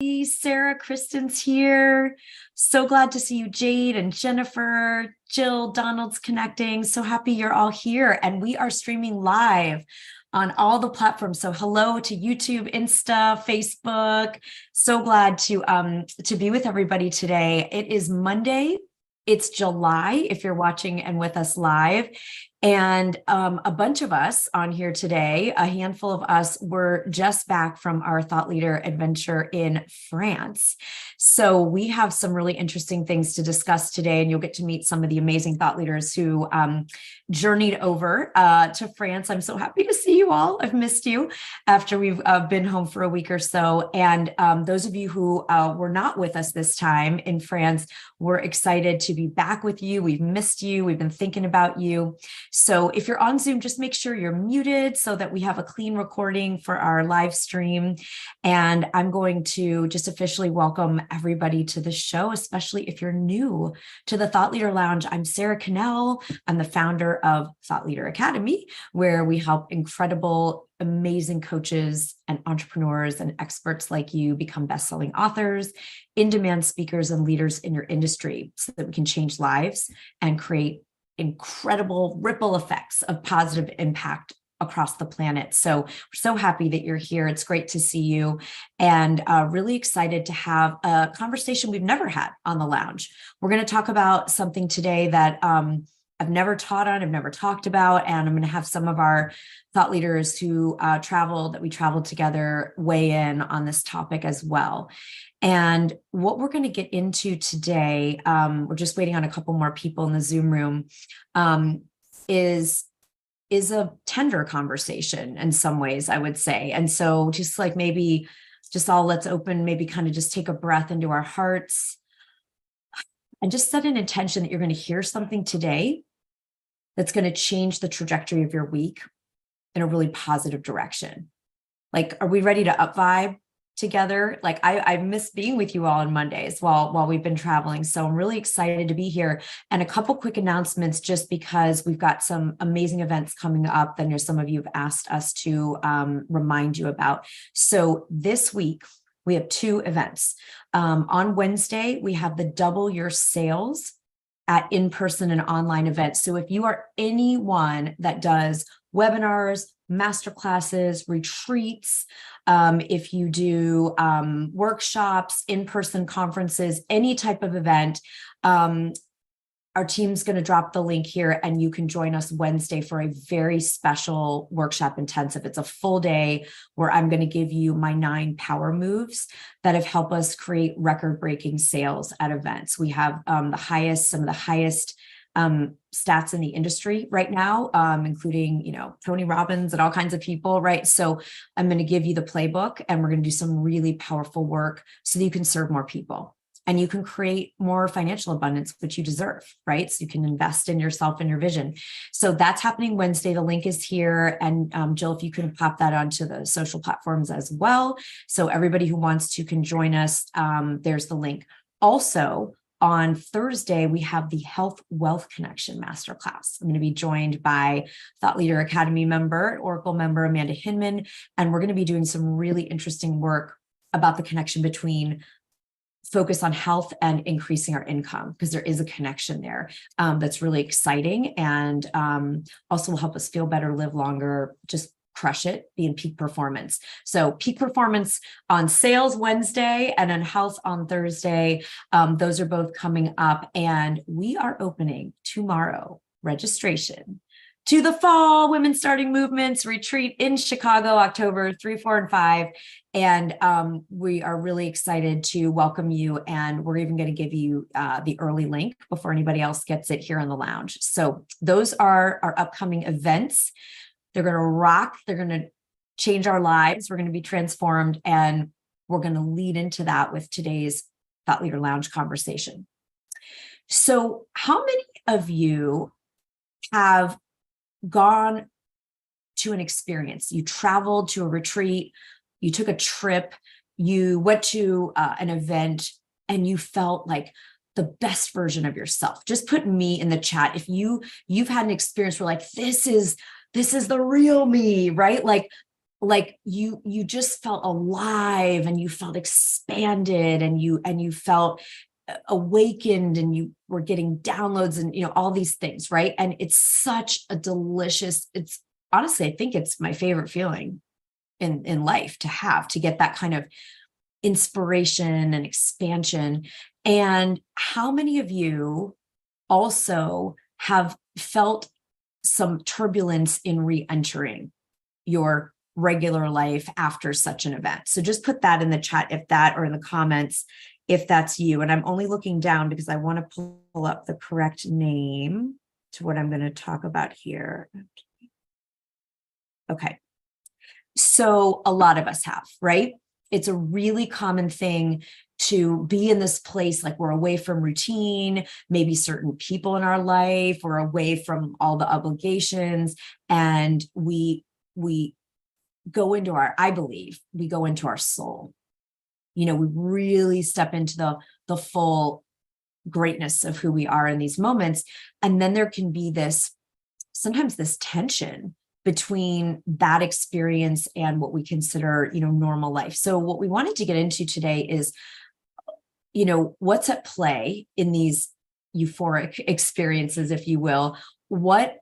Sarah, Kristen's here. So glad to see you, Jade and Jennifer, Jill, Donald's connecting. So happy you're all here. And we are streaming live on all the platforms. So hello to YouTube, Insta, Facebook. So glad to be with everybody today. It is Monday. It's July if you're watching and with us live. And a bunch of us on here today, a handful of us were just back from our thought leader adventure in France. So we have some really interesting things to discuss today, and you'll get to meet some of the amazing thought leaders who journeyed over to France. I'm so happy to see you all. I've missed you after we've been home for a week or so. And those of you who were not with us this time in France, we're excited to be back with you. We've missed you. We've been thinking about you. So if you're on Zoom, just make sure you're muted so that we have a clean recording for our live stream. And I'm going to just officially welcome everybody to the show, especially if you're new to the Thought Leader Lounge. I'm Sara Connell. I'm the founder of Thought Leader Academy, where we help incredible, amazing coaches and entrepreneurs and experts like you become best-selling authors, in-demand speakers, and leaders in your industry so that we can change lives and create incredible ripple effects of positive impact across the planet. So we're so happy that you're here. It's great to see you, and really excited to have a conversation we've never had on the lounge. We're going to talk about something today that I've never taught on, I've never talked about, and I'm going to have some of our thought leaders who we traveled together weigh in on this topic as well. And what we're going to get into today, we're just waiting on a couple more people in the Zoom room, is a tender conversation in some ways, I would say. And so just like maybe just all let's open, maybe kind of just take a breath into our hearts and just set an intention that you're going to hear something today that's going to change the trajectory of your week in a really positive direction. Like, are we ready to up vibe together? Like I miss being with you all on Mondays while we've been traveling. So I'm really excited to be here. And a couple quick announcements, just because we've got some amazing events coming up that some of you have asked us to remind you about. So this week, we have two events. On Wednesday, we have the Double Your Sales at in-person and online events. So if you are anyone that does webinars, masterclasses, retreats, if you do workshops, in-person conferences, any type of event, our team's going to drop the link here, and you can join us Wednesday for a very special workshop intensive. It's a full day where I'm going to give you my 9 power moves that have helped us create record-breaking sales at events. We have some of the highest stats in the industry right now, including, Tony Robbins and all kinds of people, right? So I'm going to give you the playbook, and we're going to do some really powerful work so that you can serve more people and you can create more financial abundance, which you deserve, right? So you can invest in yourself and your vision. So that's happening Wednesday. The link is here. And Jill, if you can pop that onto the social platforms as well. So everybody who wants to can join us. There's the link. Also, on Thursday, we have the Health Wealth Connection Masterclass. I'm going to be joined by Thought Leader Academy member, Oracle member Amanda Hinman, and we're going to be doing some really interesting work about the connection between focus on health and increasing our income, because there is a connection there that's really exciting, and also will help us feel better, live longer, just crush it, be in peak performance. So peak performance on sales Wednesday and on health on Thursday. Those are both coming up, and we are opening tomorrow registration to the Fall Women Starting Movements Retreat in Chicago, October 3, 4, and 5. And we are really excited to welcome you. And we're even going to give you the early link before anybody else gets it here in the lounge. So those are our upcoming events. They're going to rock. They're going to change our lives. We're going to be transformed. And we're going to lead into that with today's Thought Leader Lounge conversation. So how many of you have gone to an experience? You traveled to a retreat, you took a trip, you went to an event, and you felt like the best version of yourself. Just put me in the chat if you've had an experience where like this is the real me, right? Like like you just felt alive, and you felt expanded, and you felt awakened, and you were getting downloads, and all these things, right? And it's such a delicious, it's honestly, I think it's my favorite feeling in life, to get that kind of inspiration and expansion. And how many of you also have felt some turbulence in re-entering your regular life after such an event? So just put that in the chat, if that, or in the comments, if that's you. And I'm only looking down because I want to pull up the correct name to what I'm going to talk about here. Okay. So a lot of us have, right? It's a really common thing to be in this place, like we're away from routine, maybe certain people in our life, we're away from all the obligations, and we go into I believe we go into our soul. We really step into the full greatness of who we are in these moments. And then there can be sometimes this tension between that experience and what we consider, normal life. So what we wanted to get into today is, what's at play in these euphoric experiences, if you will. What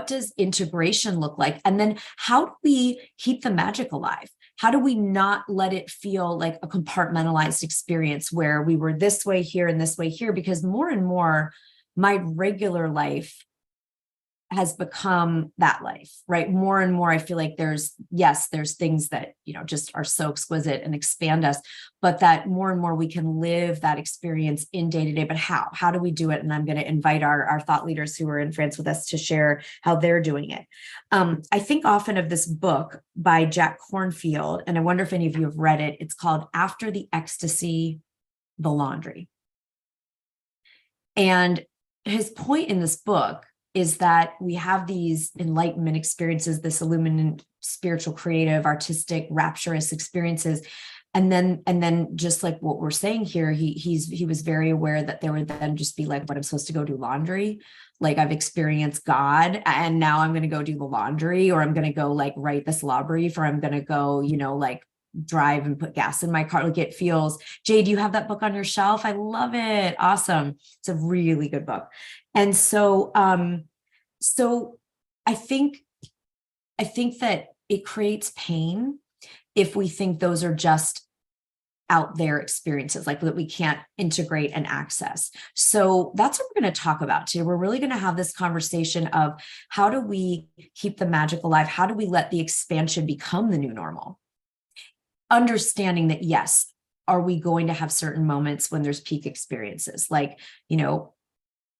does integration look like? And then how do we keep the magic alive? How do we not let it feel like a compartmentalized experience where we were this way here and this way here? Because more and more, my regular life has become that life, right? More and more, I feel like there's things that, just are so exquisite and expand us, but that more and more we can live that experience in day to day. But how do we do it? And I'm going to invite our thought leaders who are in France with us to share how they're doing it. I think often of this book by Jack Kornfield, and I wonder if any of you have read it. It's called After the Ecstasy, the Laundry. And his point in this book is that we have these enlightenment experiences, this illuminant, spiritual, creative, artistic, rapturous experiences. And then just like what we're saying here, he was very aware that there would then just be like, what, I'm supposed to go do laundry. Like, I've experienced God and now I'm going to go do the laundry, or I'm going to go like write this law brief, or I'm going to go, like drive and put gas in my car. Like, it feels, Jade, you have that book on your shelf? I love it. Awesome. It's a really good book. And so, I think that it creates pain if we think those are just out there experiences, like that we can't integrate and access. So that's what we're going to talk about today. We're really going to have this conversation of how do we keep the magic alive? How do we let the expansion become the new normal? Understanding that, yes, are we going to have certain moments when there's peak experiences, like,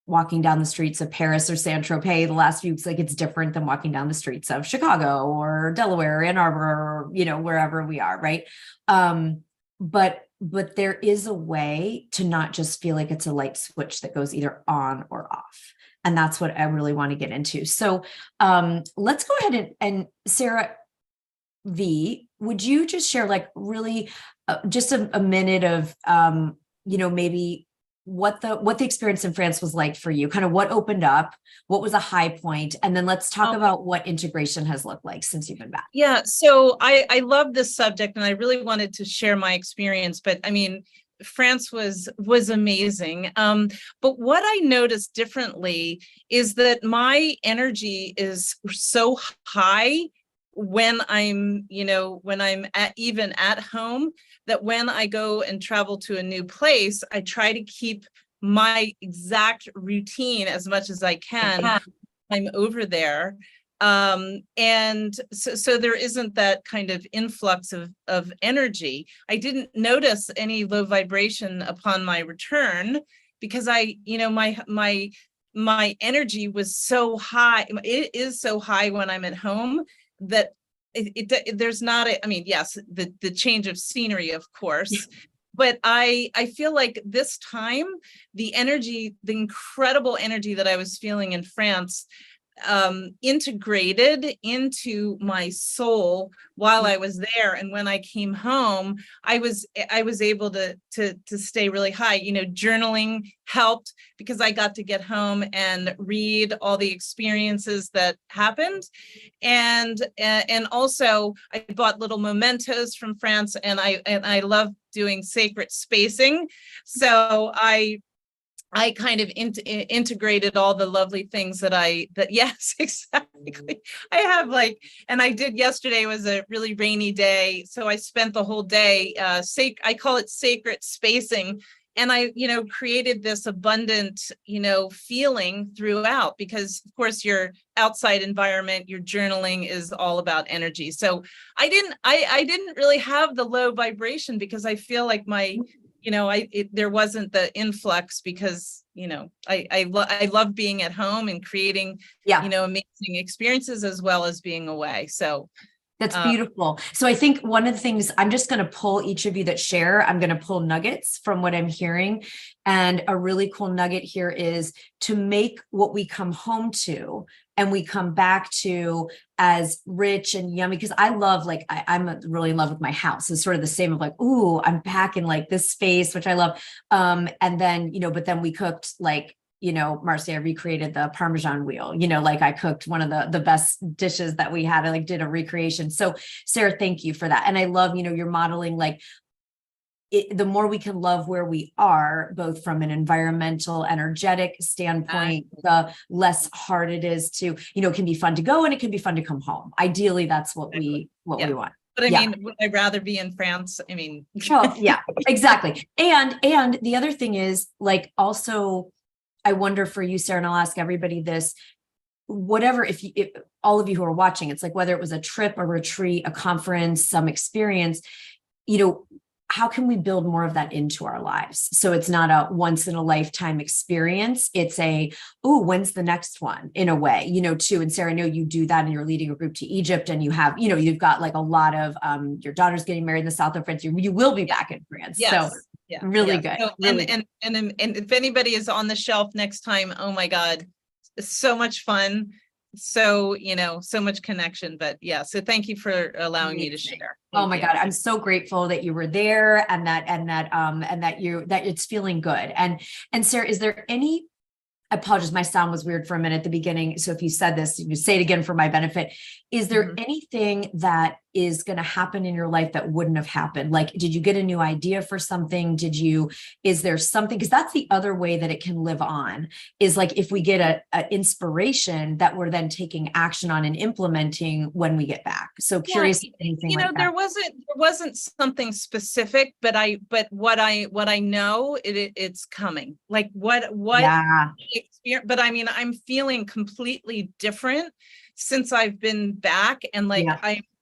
walking down the streets of Paris or Saint-Tropez the last few weeks, like it's different than walking down the streets of Chicago or Delaware, Ann Arbor, or, wherever we are, right? But there is a way to not just feel like it's a light switch that goes either on or off. And that's what I really want to get into. So let's go ahead and Sarah V, would you just share like really just a minute of, maybe what the experience in France was like for you, kind of what opened up, what was a high point, and then let's talk about what integration has looked like since you've been back. Yeah, so I love this subject and I really wanted to share my experience, but I mean, France was amazing. But what I noticed differently is that my energy is so high when I'm, even at home, that when I go and travel to a new place, I try to keep my exact routine as much as I can. I'm over there. And so there isn't that kind of influx of energy. I didn't notice any low vibration upon my return because my energy was so high. It is so high when I'm at home that there's not yes, the change of scenery, of course, but I feel like this time the incredible energy that I was feeling in France, integrated into my soul while I was there. And when I came home, I was able to stay really high. You know, journaling helped because I got to get home and read all the experiences that happened. And also I bought little mementos from France, and I love doing sacred spacing. So I kind of integrated all the lovely things that yes, exactly. I have and I did yesterday was a really rainy day. So I spent the whole day, I call it sacred spacing. And I, created this abundant, feeling throughout, because of course your outside environment, your journaling is all about energy. So I didn't really have the low vibration because I feel like there wasn't the influx because, I love being at home and creating, amazing experiences as well as being away. So that's beautiful. So I think one of the things, I'm just going to pull each of you that share, I'm going to pull nuggets from what I'm hearing. And a really cool nugget here is to make what we come home to and we come back to as rich and yummy. Because I love, I'm really in love with my house. It's sort of the same of ooh, I'm back in this space, which I love. And then, but then we cooked Marcy, I recreated the Parmesan wheel, I cooked one of the best dishes that we had. I did a recreation. So Sarah, thank you for that. And I love, you're modeling the more we can love where we are, both from an environmental, energetic standpoint, the less hard it is to, it can be fun to go and it can be fun to come home. Ideally, that's what we want. But I mean, would I rather be in France? I mean, oh, yeah, exactly. And the other thing is also, I wonder for you, Sarah, and I'll ask everybody this, whatever, if all of you who are watching, it's whether it was a trip, a retreat, a conference, some experience, how can we build more of that into our lives? So it's not a once in a lifetime experience. It's when's the next one, in a way, too. And Sarah, I know you do that and you're leading a group to Egypt, and you have, you've got a lot of, your daughter's getting married in the south of France. You will be back in France. Yes. So really good. So, really and if anybody is on the shelf next time, oh my God, it's so much fun. So, so much connection, but yeah. So thank you for allowing me to share. Oh my God. I'm so grateful that you were there and that it's feeling good. And Sarah, is there any, I apologize, my sound was weird for a minute at the beginning. So if you said this, you say it again for my benefit. Is there anything that is going to happen in your life that wouldn't have happened? Did you get a new idea for something? Is there something, because that's the other way that it can live on, is if we get a inspiration that we're then taking action on and implementing when we get back. So curious, anything like that. There wasn't something specific, but what I know, it's coming. Experience, but I mean, I'm feeling completely different since I've been back, and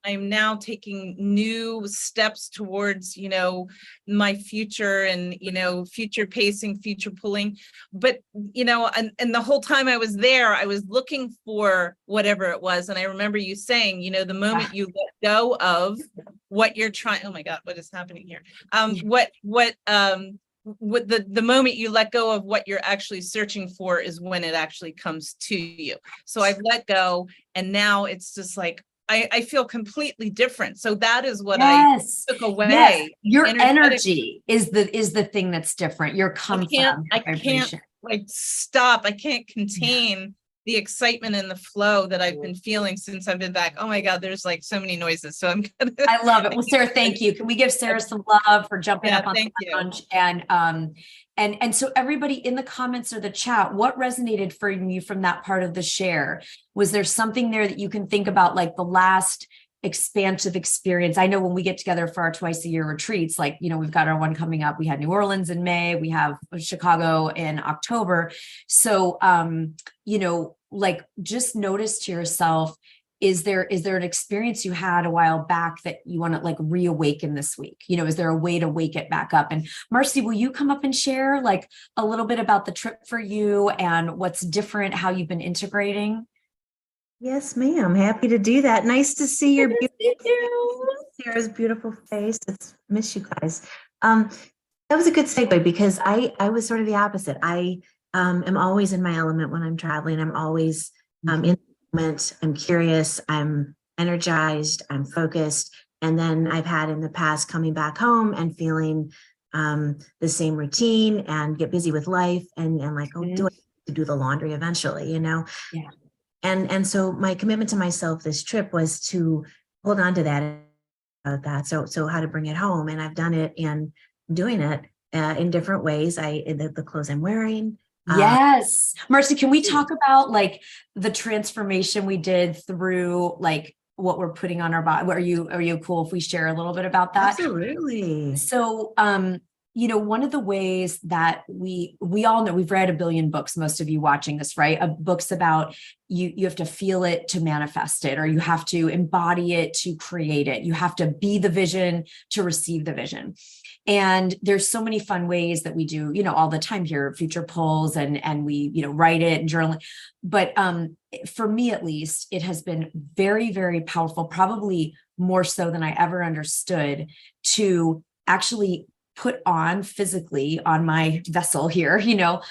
I'm now taking new steps towards, my future and, future pacing, future pulling. But, and the whole time I was there, I was looking for whatever it was. And I remember you saying, the moment you let go of what you're trying, oh my God, what is happening here? The moment you let go of what you're actually searching for is when it actually comes to you. So I've let go, and now it's just I feel completely different. So that is what I took away. Yes. Your energy is the thing that's different. Your comfort. I can't stop. I can't contain the excitement and the flow that I've been feeling since I've been back. Oh my God, there's so many noises. So I love it. Well, Sarah, thank you. Can we give Sarah some love for jumping up on the lounge? And so everybody in the comments or the chat, what resonated for you from that part of the share? Was there something there that you can think about, the last expansive experience? I know when we get together for our twice a year retreats, we've got our one coming up. We had New Orleans in May, we have Chicago in October. So, just notice to yourself, is there an experience you had a while back that you want to reawaken this week? Is there a way to wake it back up? And Marcy, will you come up and share a little bit about the trip for you and what's different, how you've been integrating? Yes, ma'am. Happy to do that. Nice to see your Sarah's beautiful face. Miss you guys. That was a good segue because I was sort of the opposite. I am always in my element when I'm traveling. I'm always in moment, I'm curious, I'm energized, I'm focused. And then I've had in the past coming back home and feeling the same routine and get busy with life and like, oh, do I have to do the laundry eventually, you know? Yeah. And so my commitment to myself this trip was to hold on to that. So how to bring it home. And I've done it and doing it in different ways. The clothes I'm wearing. Yes. Marcy, can we talk about like the transformation we did through like what we're putting on our body? Are you cool if we share a little bit about that? Absolutely. So, you know, one of the ways that we all know, we've read a billion books, most of you watching this, right? Books about you have to feel it to manifest it, or you have to embody it to create it. You have to be the vision to receive the vision. And there's so many fun ways that we do, you know, all the time here, future polls and we, you know, write it and journal it. But for me, at least, it has been very, very powerful, probably more so than I ever understood, to actually put on physically on my vessel here, you know,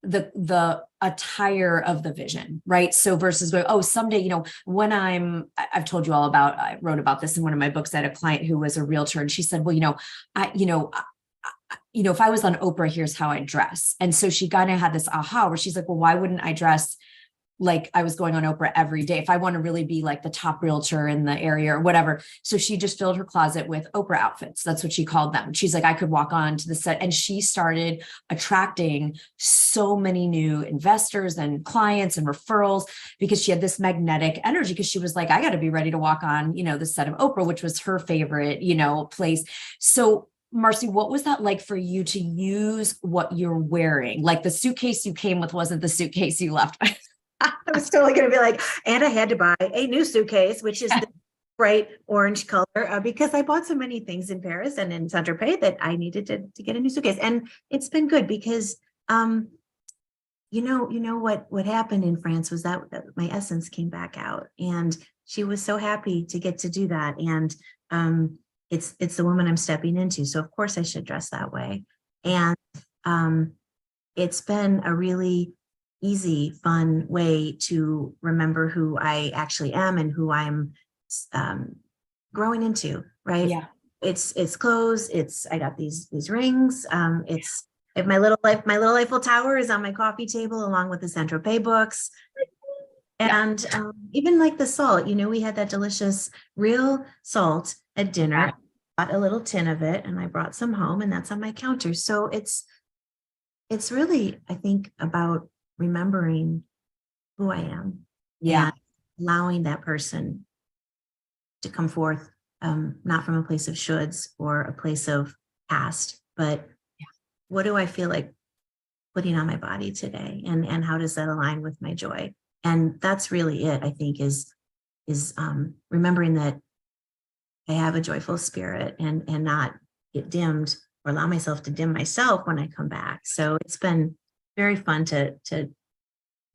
the attire of the vision, right? So versus going, oh, someday, you know, when I've told you all about, I wrote about this in one of my books. I had a client who was a realtor, and she said, well, if I was on Oprah, here's how I dress. And so she kind of had this aha where she's like, well, why wouldn't I dress like I was going on Oprah every day if I want to really be like the top realtor in the area or whatever? So she just filled her closet with Oprah outfits. That's what she called them. She's like, I could walk on to the set. And she started attracting so many new investors and clients and referrals because she had this magnetic energy, because she was like, I got to be ready to walk on, you know, the set of Oprah, which was her favorite, you know, place. So Marcy, what was that like for you to use what you're wearing? Like the suitcase you came with wasn't the suitcase you left with. I was totally going to be like, and I had to buy a new suitcase, which is the bright orange color, because I bought so many things in Paris and in Saint-Tropez that I needed to get a new suitcase. And it's been good because, you know what happened in France was that my essence came back out, and she was so happy to get to do that. And it's the woman I'm stepping into. So of course I should dress that way. And it's been a really easy, fun way to remember who I actually am and who I'm growing into, right? Yeah. It's clothes. I got these rings. If my little Eiffel Tower is on my coffee table along with the Saint-Tropez books. And even like the salt, you know, we had that delicious real salt at dinner. I bought a little tin of it and I brought some home, and that's on my counter. So it's really, I think, about remembering who I am. Yeah. And allowing that person to come forth, not from a place of shoulds or a place of past, but what do I feel like putting on my body today? And how does that align with my joy? And that's really it, I think, is remembering that I have a joyful spirit and not get dimmed or allow myself to dim myself when I come back. So it's been very fun to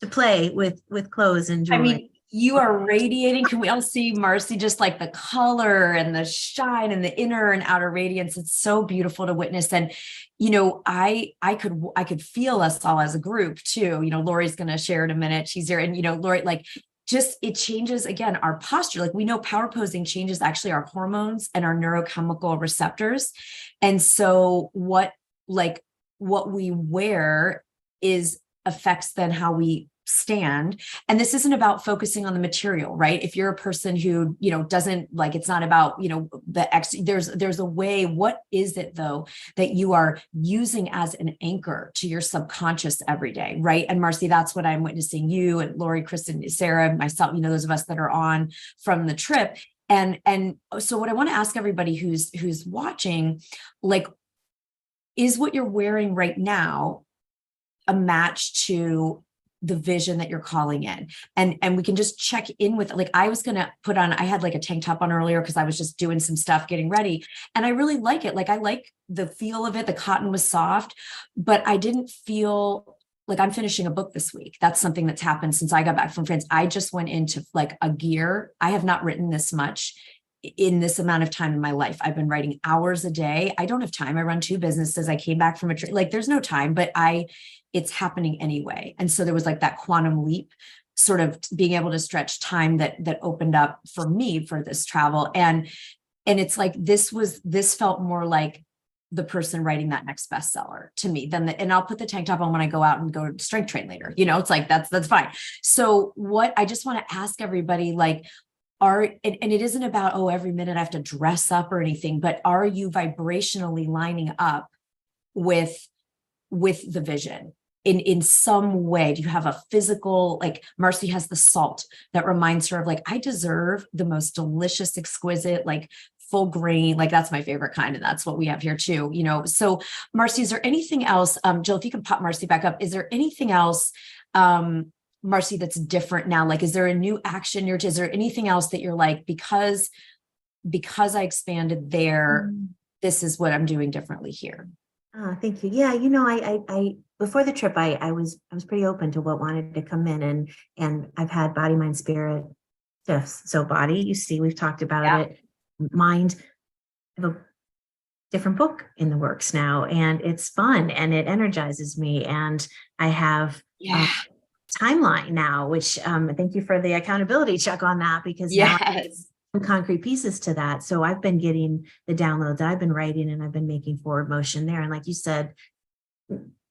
play with clothes and jewelry. I mean, you are radiating. Can we all see, Marcy, just like the color and the shine and the inner and outer radiance? It's so beautiful to witness. And, you know, I could feel us all as a group too. You know, Lori's going to share in a minute. She's here. And, you know, Lori, like, just, it changes, again, our posture. Like we know power posing changes actually our hormones and our neurochemical receptors. And so what we wear affects then how we stand. And this isn't about focusing on the material, right? If you're a person who, you know, doesn't like, it's not about, you know, there's a way. What is it though that you are using as an anchor to your subconscious every day, right? And Marcy, that's what I'm witnessing you and Lori, Kristen, Sarah, myself, you know, those of us that are on from the trip. And so what I want to ask everybody who's watching, like, is what you're wearing right now a match to the vision that you're calling in? And we can just check in with, like, I was going to put on, I had like a tank top on earlier because I was just doing some stuff, getting ready. And I really like it. Like, I like the feel of it. The cotton was soft, but I didn't feel like I'm finishing a book this week. That's something that's happened since I got back from France. I just went into like a gear. I have not written this much in this amount of time in my life. I've been writing hours a day. I don't have time. I run 2 businesses. I came back from a trip. Like, there's no time, but it's happening anyway. And so there was like that quantum leap sort of being able to stretch time that opened up for me for this travel. And it's like, this felt more like the person writing that next bestseller to me than and I'll put the tank top on when I go out and go to strength train later, it's like, that's fine. So what I just want to ask everybody, like, and it isn't about, oh, every minute I have to dress up or anything, but are you vibrationally lining up with the vision in some way? Do you have a physical, like Marcy has the salt that reminds her of, like, I deserve the most delicious, exquisite, like full grain, like that's my favorite kind. And that's what we have here too, So Marcy, is there anything else? Jill, if you can pop Marcy back up, is there anything else, Marcy, that's different now? Like, is there a new action is there anything else that you're like, because I expanded there, this is what I'm doing differently here? Thank you. Yeah, I before the trip, I was pretty open to what wanted to come in, and I've had body, mind, spirit shifts. So body, you see, we've talked about it. Mind, I have a different book in the works now, and it's fun and it energizes me. And I have timeline now, which thank you for the accountability check on that, because now some concrete pieces to that. So I've been getting the downloads, I've been writing, and I've been making forward motion there. And like you said,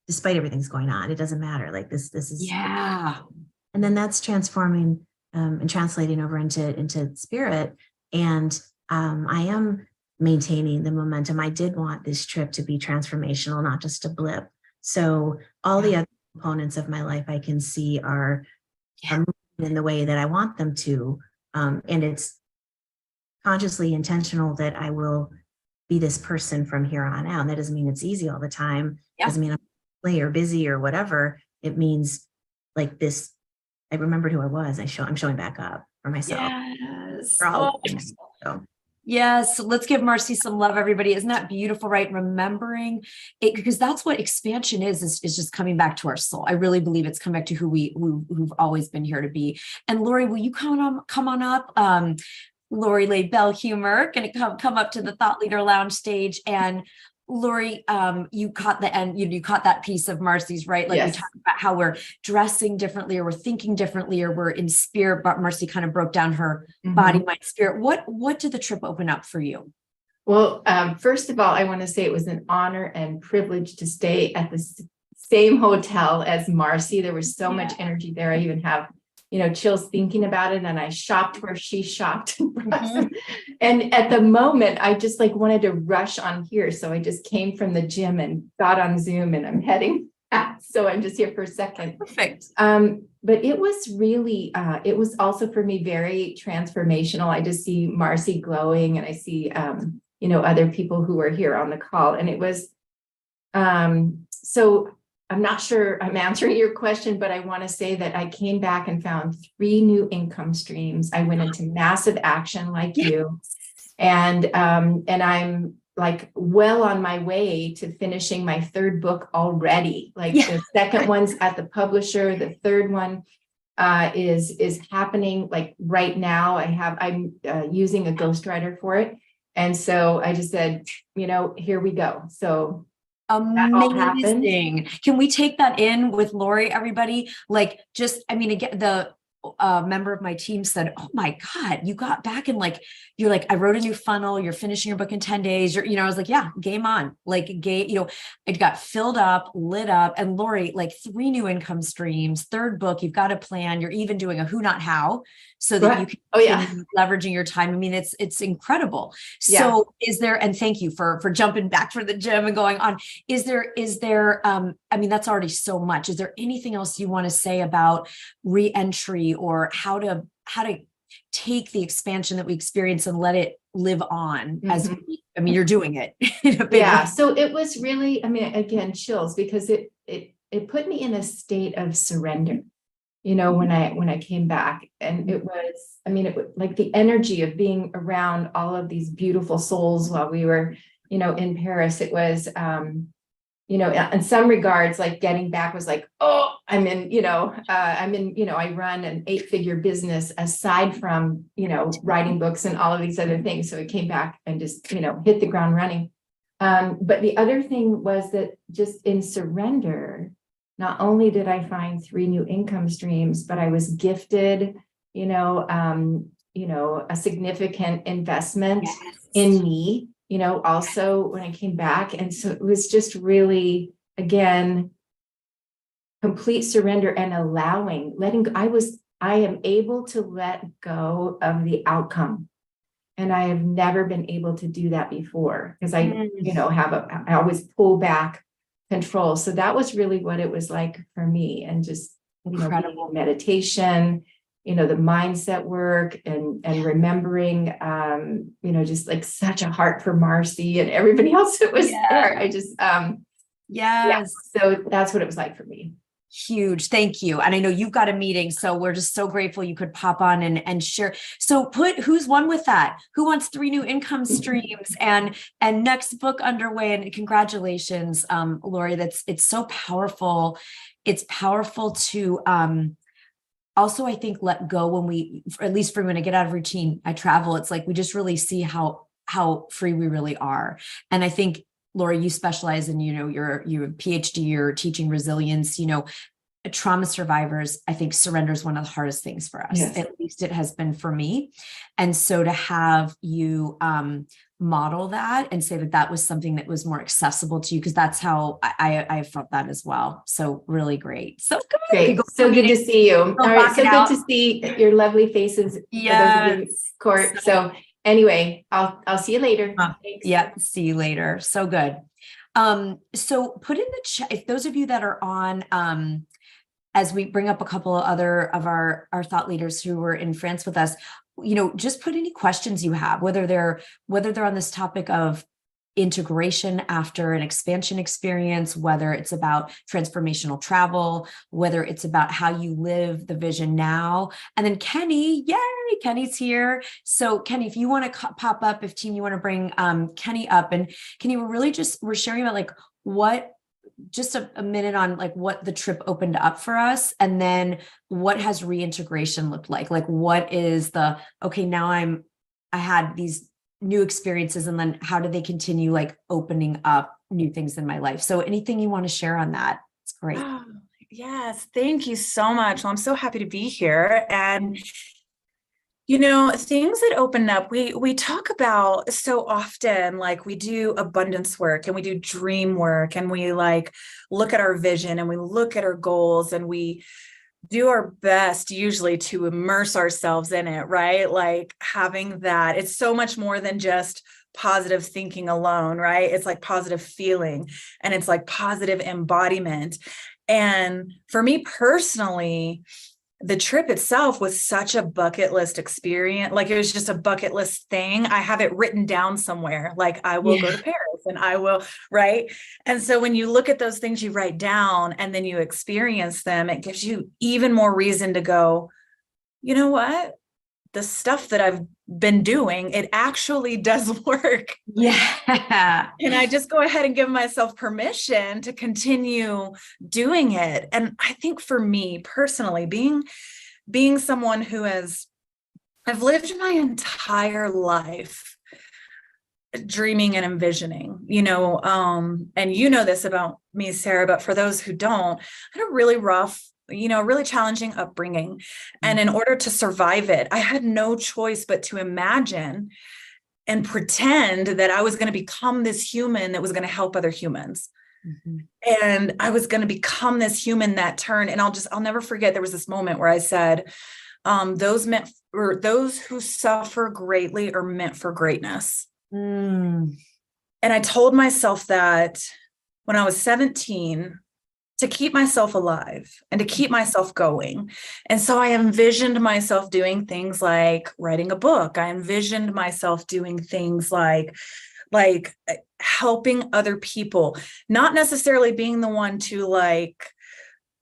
despite everything's going on, it doesn't matter. Like this is and then that's transforming and translating over into spirit. And I am maintaining the momentum. I did want this trip to be transformational, not just a blip. So all the other components of my life I can see are moving in the way that I want them to. And it's consciously intentional that I will be this person from here on out. And that doesn't mean it's easy all the time. Doesn't mean I'm late or busy or whatever. It means like this, I remembered who I was. I'm showing back up for myself. Yes. For all things, so. Yes. Let's give Marcy some love, everybody. Isn't that beautiful, right? Remembering it, because that's what expansion is just coming back to our soul. I really believe it's coming back to who've always been here to be. And Lori, will you come on up? Lori Lay Bell Humor, going to come up to the Thought Leader Lounge stage. And Lori, you caught the end, you caught that piece of Marcy's, right? Like we talked about how we're dressing differently, or we're thinking differently, or we're in spirit, but Marcy kind of broke down her body, mind, spirit. What did the trip open up for you? Well, first of all, I want to say it was an honor and privilege to stay at the same hotel as Marcy. There was so much energy there. I even have chills thinking about it. And I shopped where she shopped. And at the moment, I just wanted to rush on here. So I just came from the gym and got on Zoom, and I'm heading back. So I'm just here for a second. Perfect. But it was really, it was also for me very transformational. I just see Marcy glowing, and I see, other people who are here on the call. And it was, so I'm not sure I'm answering your question, but I want to say that I came back and found 3 new income streams. I went into massive action like you, and I'm like well on my way to finishing my 3rd book already. The second one's at the publisher. The 3rd one is happening like right now. I'm using a ghostwriter for it. And so I just said, here we go. So amazing. Can we take that in with Lori, everybody? Again, the member of my team said, oh my God, you got back and you're like, I wrote a new funnel, you're finishing your book in 10 days. I was like, yeah, game on, it got filled up, lit up. And Lori, 3 new income streams, 3rd book, you've got a plan. You're even doing a who, not how, so that you can leveraging your time. I mean, it's incredible. So is there, and thank you for jumping back for the gym and going on. Is there, that's already so much. Is there anything else you want to say about re-entry, or how to take the expansion that we experience and let it live on as you're doing it. So it was really, again, chills, because it put me in a state of surrender, when I came back. And it was like the energy of being around all of these beautiful souls while we were, in Paris. It was, in some regards, like getting back was like, oh, I run an 8-figure business aside from, writing books and all of these other things. So I came back and just, hit the ground running. But the other thing was that just in surrender, not only did I find 3 new income streams, but I was gifted, a significant investment in me, also when I came back. And so it was just really, again, complete surrender and letting go. I am able to let go of the outcome. And I have never been able to do that before because I always pull back control. So that was really what it was like for me. And just, Incredible. meditation, the mindset work and remembering, just like such a heart for Marcy and everybody else that was there. I just, so that's what it was like for me. Huge. Thank you. And I know you've got a meeting, so we're just so grateful you could pop on and share. So who's one with that? Who wants 3 new income streams and next book underway? And congratulations, Lori. It's so powerful. It's powerful to also, I think, let go when at least for when I get out of routine, I travel. It's like we just really see how free we really are. And I think, Lori, you specialize in, you're a PhD, you're teaching resilience, trauma survivors. I think surrender is one of the hardest things for us. Yes. At least it has been for me. And so to have you model that and say that was something that was more accessible to you, because that's how I felt that as well. So really great. So good. Great. So good to see you. All right. So good to see your lovely faces. Yes. Court. So anyway, I'll see you later. Yeah. See you later. So good. So put in the chat, if those of you that are on, as we bring up a couple of other of our thought leaders who were in France with us, just put any questions you have, whether they're on this topic of integration after an expansion experience, whether it's about transformational travel, whether it's about how you live the vision now. And then Kenny, yay, Kenny's here. So Kenny, if you want to pop up, if team, you want to bring Kenny up. And Kenny, we're sharing about like just a minute on like what the trip opened up for us. And then what has reintegration looked like? Like what is now I had these new experiences, and then how do they continue like opening up new things in my life? So anything you want to share on that? It's great. Oh, yes. Thank you so much. Well, I'm so happy to be here. And, things that open up, we talk about so often, like we do abundance work and we do dream work and we like look at our vision and we look at our goals and we do our best usually to immerse ourselves in it, right? Like having that, it's so much more than just positive thinking alone, right? It's like positive feeling and it's like positive embodiment. And for me personally, the trip itself was such a bucket list experience. Like it was just a bucket list thing. I have it written down somewhere. Like I will go to Paris and I will, right? And so when you look at those things you write down and then you experience them, it gives you even more reason to go, you know what? The stuff that I've been doing, it actually does work. Yeah. And I just go ahead and give myself permission to continue doing it. And I think for me personally, being someone who I've lived my entire life dreaming and envisioning, and this about me, Sarah, but for those who don't, I had a really rough, really challenging upbringing. And in order to survive it, I had no choice but to imagine and pretend that I was going to become this human that was going to help other humans. Mm-hmm. And I was going to become this human that turned, and I'll never forget, there was this moment where I said, those who suffer greatly are meant for greatness. And I told myself that when I was 17, to keep myself alive and to keep myself going. And so I envisioned myself doing things like writing a book. I envisioned myself doing things like helping other people, not necessarily being the one to like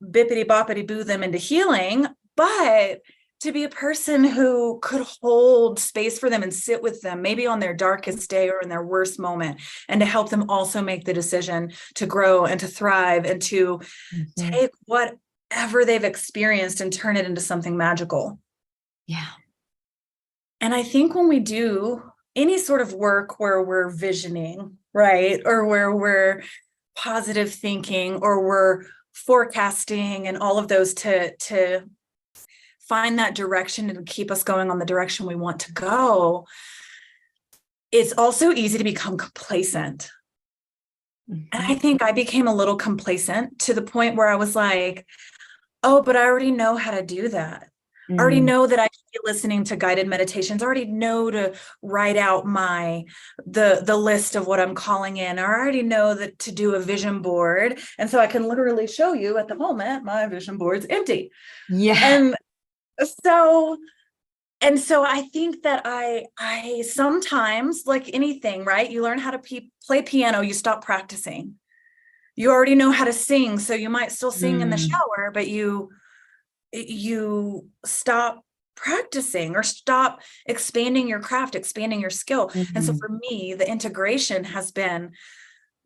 bippity boppity boo them into healing, but to be a person who could hold space for them and sit with them, maybe on their darkest day or in their worst moment, and to help them also make the decision to grow and to thrive and to take whatever they've experienced and turn it into something magical. Yeah. And I think when we do any sort of work where we're visioning, right, or where we're positive thinking, or we're forecasting and all of those to find that direction and keep us going on the direction we want to go, it's also easy to become complacent. And I think I became a little complacent to the point where I was like, oh, but I already know how to do that. I already know that I should be listening to guided meditations. I already know to write out the list of what I'm calling in. I already know that to do a vision board. And so I can literally show you at the moment, my vision board's empty. Yeah. And so I think that I sometimes, like anything, right? You learn how to play piano, you stop practicing. You already know how to sing, so you might still sing in the shower, but you stop practicing or stop expanding your craft, expanding your skill. And so for me, the integration has been,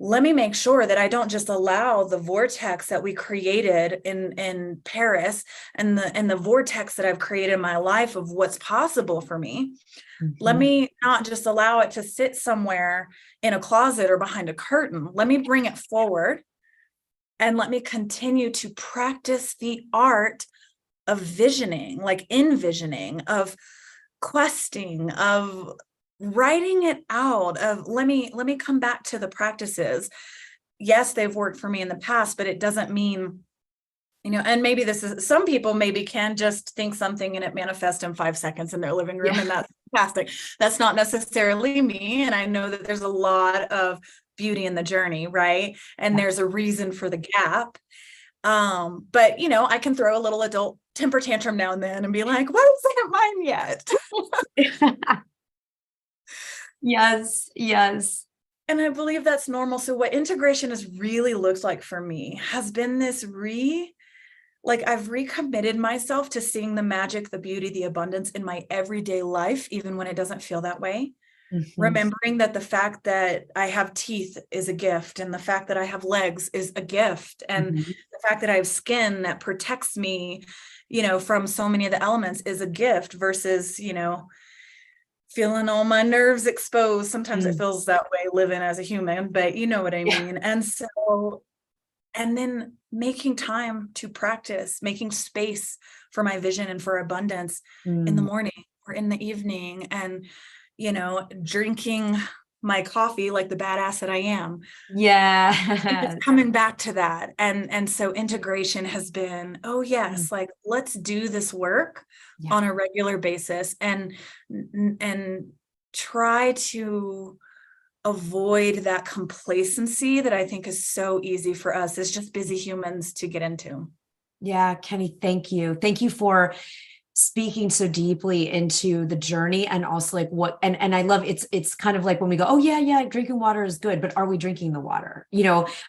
let me make sure that I don't just allow the vortex that we created in Paris and the vortex that I've created in my life of what's possible for me. Let me not just allow it to sit somewhere in a closet or behind a curtain. Let me bring it forward and let me continue to practice the art of visioning, like envisioning, of questing, of writing it out, of let me come back to the practices. Yes, they've worked for me in the past, but it doesn't mean, and maybe this is, some people maybe can just think something and it manifests in 5 seconds in their living room, and that's fantastic. That's not necessarily me. And I know that there's a lot of beauty in the journey, right? And there's a reason for the gap. But I can throw a little adult temper tantrum now and then and be like, why isn't mine yet? Yes. And I believe that's normal. So what integration has really looked like for me has been this I've recommitted myself to seeing the magic, the beauty, the abundance in my everyday life, even when it doesn't feel that way. Remembering that the fact that I have teeth is a gift, and the fact that I have legs is a gift, and the fact that I have skin that protects me, from so many of the elements is a gift versus, feeling all my nerves exposed. Sometimes it feels that way living as a human, but you know what I mean? And so, and then making time to practice, making space for my vision and for abundance in the morning or in the evening, and drinking my coffee like the badass that I am. It's coming back to that. And so integration has been, oh yes, like let's do this work on a regular basis and try to avoid that complacency that I think is so easy for us as just busy humans to get into. Yeah, Kenny, thank you. Thank you for speaking so deeply into the journey, and also like and I love it's kind of like when we go, oh yeah, drinking water is good, but are we drinking the water?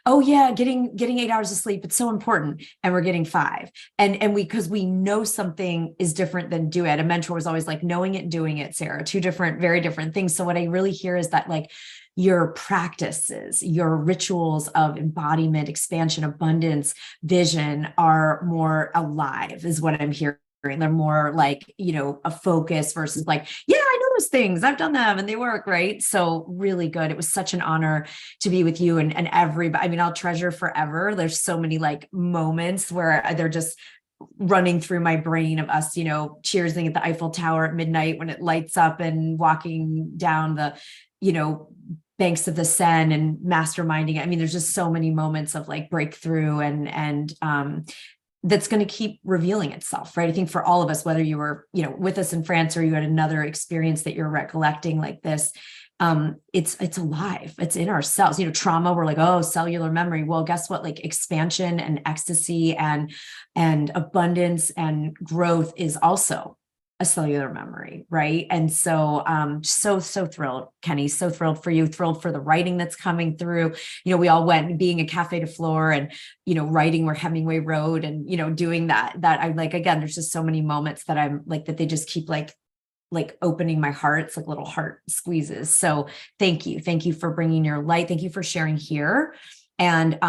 Oh yeah, getting 8 hours of sleep, it's so important, and we're getting 5. And because we know something is different than do it. A mentor was always like, knowing it, doing it, Sarah, two very different things. So what I really hear is that like your practices, your rituals of embodiment, expansion, abundance, vision are more alive, is what I'm hearing. They're more like, a focus versus like, yeah, I know those things, I've done them and they work, right? So really good. It was such an honor to be with you and everybody. I mean, I'll treasure forever. There's so many like moments where they're just running through my brain of us, cheersing at the Eiffel Tower at midnight when it lights up, and walking down the, banks of the Seine and masterminding. I mean, there's just so many moments of like breakthrough and that's going to keep revealing itself, right? I think for all of us, whether you were, with us in France or you had another experience that you're recollecting like this, it's alive. It's in ourselves. Trauma, we're like, oh, cellular memory. Well, guess what? Like expansion and ecstasy and abundance and growth is also a cellular memory, right? And so so thrilled, Kenny, so thrilled for you, thrilled for the writing that's coming through. We all went being a Cafe de Flore and, writing where Hemingway wrote and, doing that I like, again, there's just so many moments that I'm like, that they just keep like opening my heart. It's like little heart squeezes. So thank you for bringing your light. Thank you for sharing here. And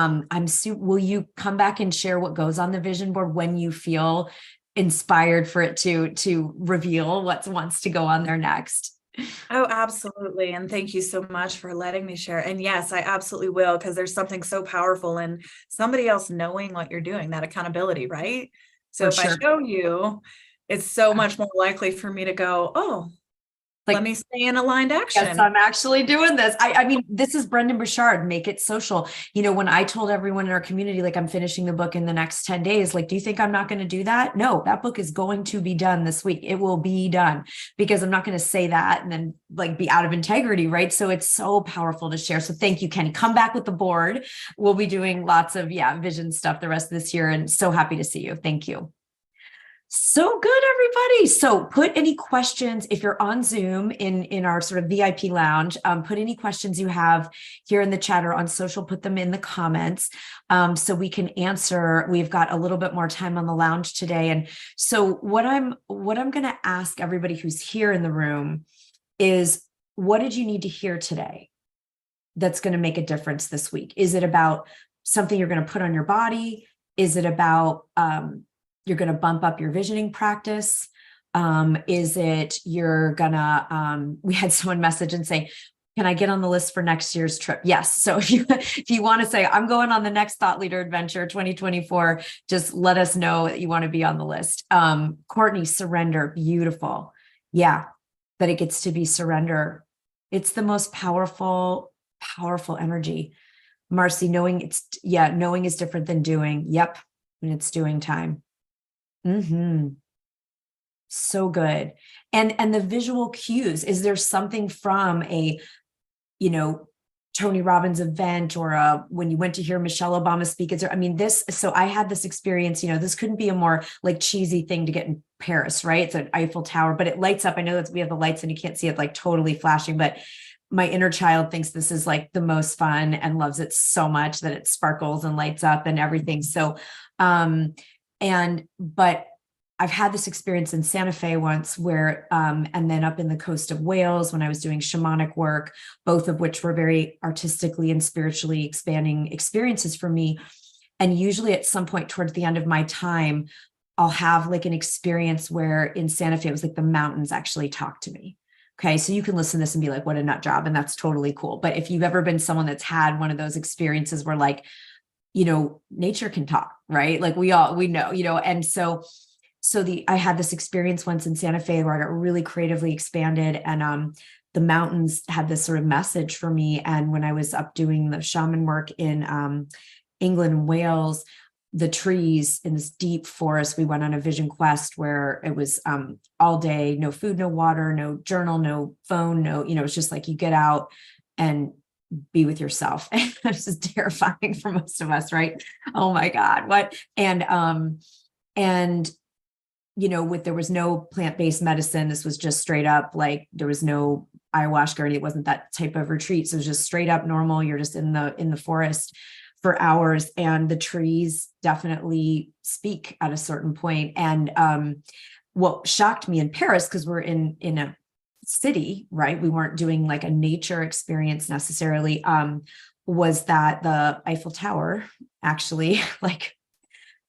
will you come back and share what goes on the vision board when you feel inspired for it to reveal what wants to go on there next? Oh, absolutely. And thank you so much for letting me share. And yes, I absolutely will, because there's something so powerful in somebody else knowing what you're doing, that accountability, right? So For if I sure. show you, it's so much more likely for me to go, oh, let Like, me stay in aligned yes, action. I'm actually doing this. I mean, this is Brendan Burchard, Make It Social. You know, when I told everyone in our community, like, I'm finishing the book in the next 10 days, like, do you think I'm not going to do that? No, that book is going to be done this week. It will be done, because I'm not going to say that and then like be out of integrity, right? So it's so powerful to share. So thank you, Kenny. Come back with the board. We'll be doing lots of, vision stuff the rest of this year, and so happy to see you. Thank you. So good, everybody. So put any questions, if you're on Zoom in our sort of VIP lounge, put any questions you have here in the chat or on social, put them in the comments, so we can answer. We've got a little bit more time on the lounge today. And so what I'm going to ask everybody who's here in the room is, what did you need to hear today that's going to make a difference this week? Is it about something you're going to put on your body? Is it about, you're going to bump up your visioning practice? Is it you're gonna, we had someone message and say, can I get on the list for next year's trip? Yes. So if you want to say, I'm going on the next Thought Leader Adventure 2024, just let us know that you want to be on the list. Courtney, surrender. Beautiful. Yeah. That it gets to be surrender. It's the most powerful energy. Marcy, knowing is different than doing. Yep. And it's doing time. So good. And the visual cues, is there something from a, Tony Robbins event, or when you went to hear Michelle Obama speak? I mean, so I had this experience, this couldn't be a more like cheesy thing to get in Paris, right? It's an Eiffel Tower, but it lights up. I know that we have the lights and you can't see it like totally flashing, but my inner child thinks this is like the most fun and loves it so much that it sparkles and lights up and everything. So, but I've had this experience in Santa Fe once where, and then up in the coast of Wales when I was doing shamanic work, both of which were very artistically and spiritually expanding experiences for me. And usually at some point towards the end of my time, I'll have like an experience where in Santa Fe, it was like the mountains actually talk to me. Okay. So you can listen to this and be like, what a nut job. And that's totally cool. But if you've ever been someone that's had one of those experiences where like, nature can talk, right? Like we know, and so I had this experience once in Santa Fe where I got really creatively expanded, and the mountains had this sort of message for me. And when I was up doing the shaman work in England and Wales, the trees in this deep forest, we went on a vision quest where it was all day, no food, no water, no journal, no phone, no, it's just like you get out and be with yourself. And this is terrifying for most of us, right? Oh my God, what? And there was no plant-based medicine. This was just straight up, like there was no ayahuasca, or it wasn't that type of retreat. So it was just straight up normal. You're just in the forest for hours, and the trees definitely speak at a certain point. And what shocked me in Paris, because we're in a city, right? We weren't doing like a nature experience necessarily, was that the Eiffel Tower actually like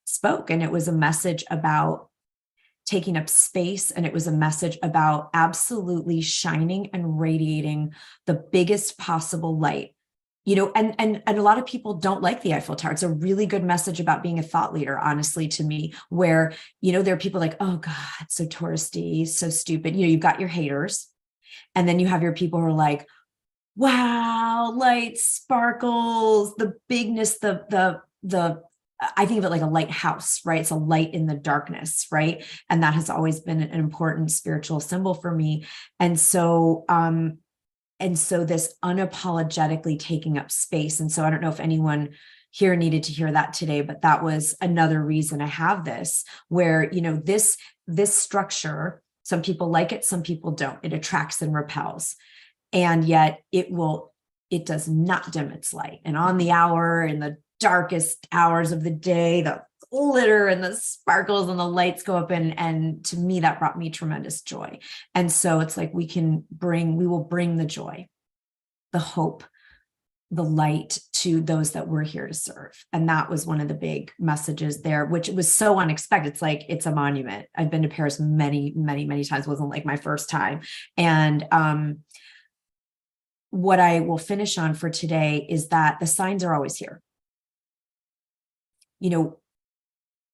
spoke, and it was a message about taking up space. And it was a message about absolutely shining and radiating the biggest possible light, and a lot of people don't like the Eiffel Tower. It's a really good message about being a thought leader, honestly, to me, where, there are people like, oh God, so touristy, so stupid. You've got your haters. And then you have your people who are like, wow, light, sparkles, the bigness, I think of it like a lighthouse, right? It's a light in the darkness, right? And that has always been an important spiritual symbol for me. And so this unapologetically taking up space. And so I don't know if anyone here needed to hear that today, but that was another reason I have this, where, this structure, some people like it, some people don't. It attracts and repels. And yet it does not dim its light. And on the hour, in the darkest hours of the day, the glitter and the sparkles and the lights go up, and to me that brought me tremendous joy. And so it's like we will bring the joy, the hope, the light to those that we're here to serve. And that was one of the big messages there, which was so unexpected. It's like, it's a monument. I've been to Paris many, many, many times. It wasn't like my first time. And what I will finish on for today is that the signs are always here. You know,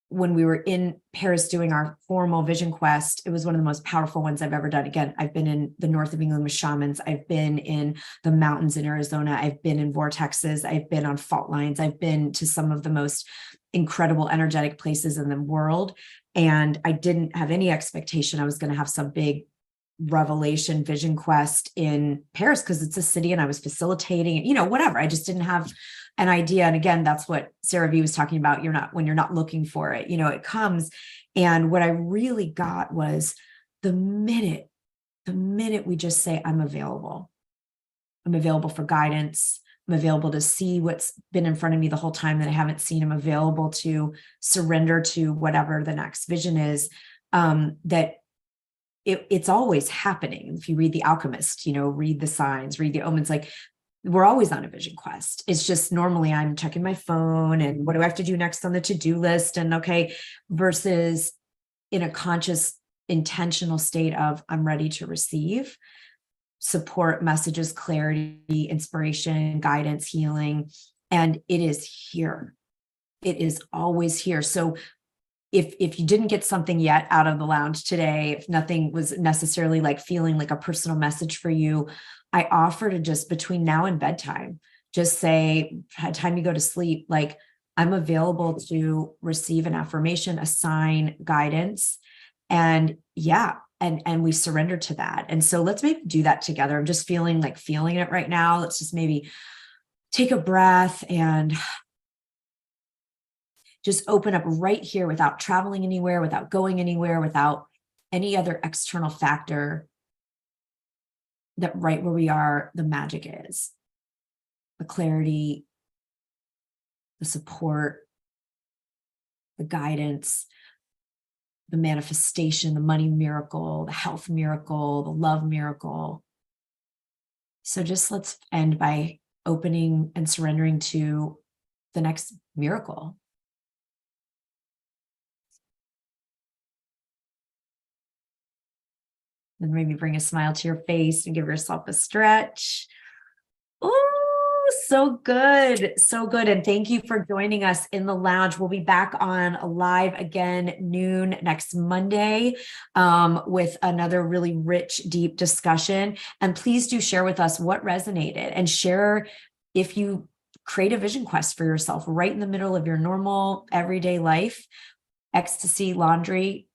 when we were in Paris doing our formal vision quest, it was one of the most powerful ones I've ever done. Again, I've been in the north of England with shamans. I've been in the mountains in Arizona. I've been in vortexes. I've been on fault lines. I've been to some of the most incredible energetic places in the world. And I didn't have any expectation I was going to have some big revelation vision quest in Paris because it's a city and I was facilitating, you know, whatever. I just didn't have an idea. And again, that's what Sarah V was talking about. When you're not looking for it, you know, it comes. And what I really got was the minute we just say, I'm available for guidance. I'm available to see what's been in front of me the whole time that I haven't seen. I'm available to surrender to whatever the next vision is, that it's always happening. If you read The Alchemist, you know, read the signs, read the omens, like we're always on a vision quest. It's just normally I'm checking my phone and what do I have to do next on the to-do list? And okay, versus in a conscious, intentional state of I'm ready to receive support, messages, clarity, inspiration, guidance, healing. And it is here. It is always here. So if you didn't get something yet out of the lounge today, if nothing was necessarily like feeling like a personal message for you, I offer to just between now and bedtime, just say, time you go to sleep, like I'm available to receive an affirmation, a sign, guidance. And yeah, and we surrender to that. And so let's maybe do that together. I'm just feeling it right now. Let's just maybe take a breath and just open up right here without traveling anywhere, without going anywhere, without any other external factor, that right where we are, the magic is. The clarity, the support, the guidance, the manifestation, the money miracle, the health miracle, the love miracle. So just let's end by opening and surrendering to the next miracle. And maybe bring a smile to your face and give yourself a stretch. Oh, so good. So good. And thank you for joining us in the lounge. We'll be back on live again noon next Monday with another really rich, deep discussion. And please do share with us what resonated and share if you create a vision quest for yourself right in the middle of your normal everyday life, ecstasy, laundry.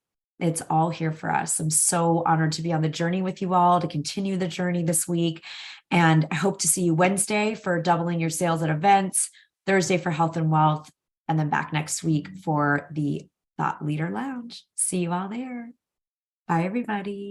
It's all here for us. I'm so honored to be on the journey with you all, to continue the journey this week. And I hope to see you Wednesday for doubling your sales at events, Thursday for health and wealth, and then back next week for the Thought Leader Lounge. See you all there. Bye, everybody.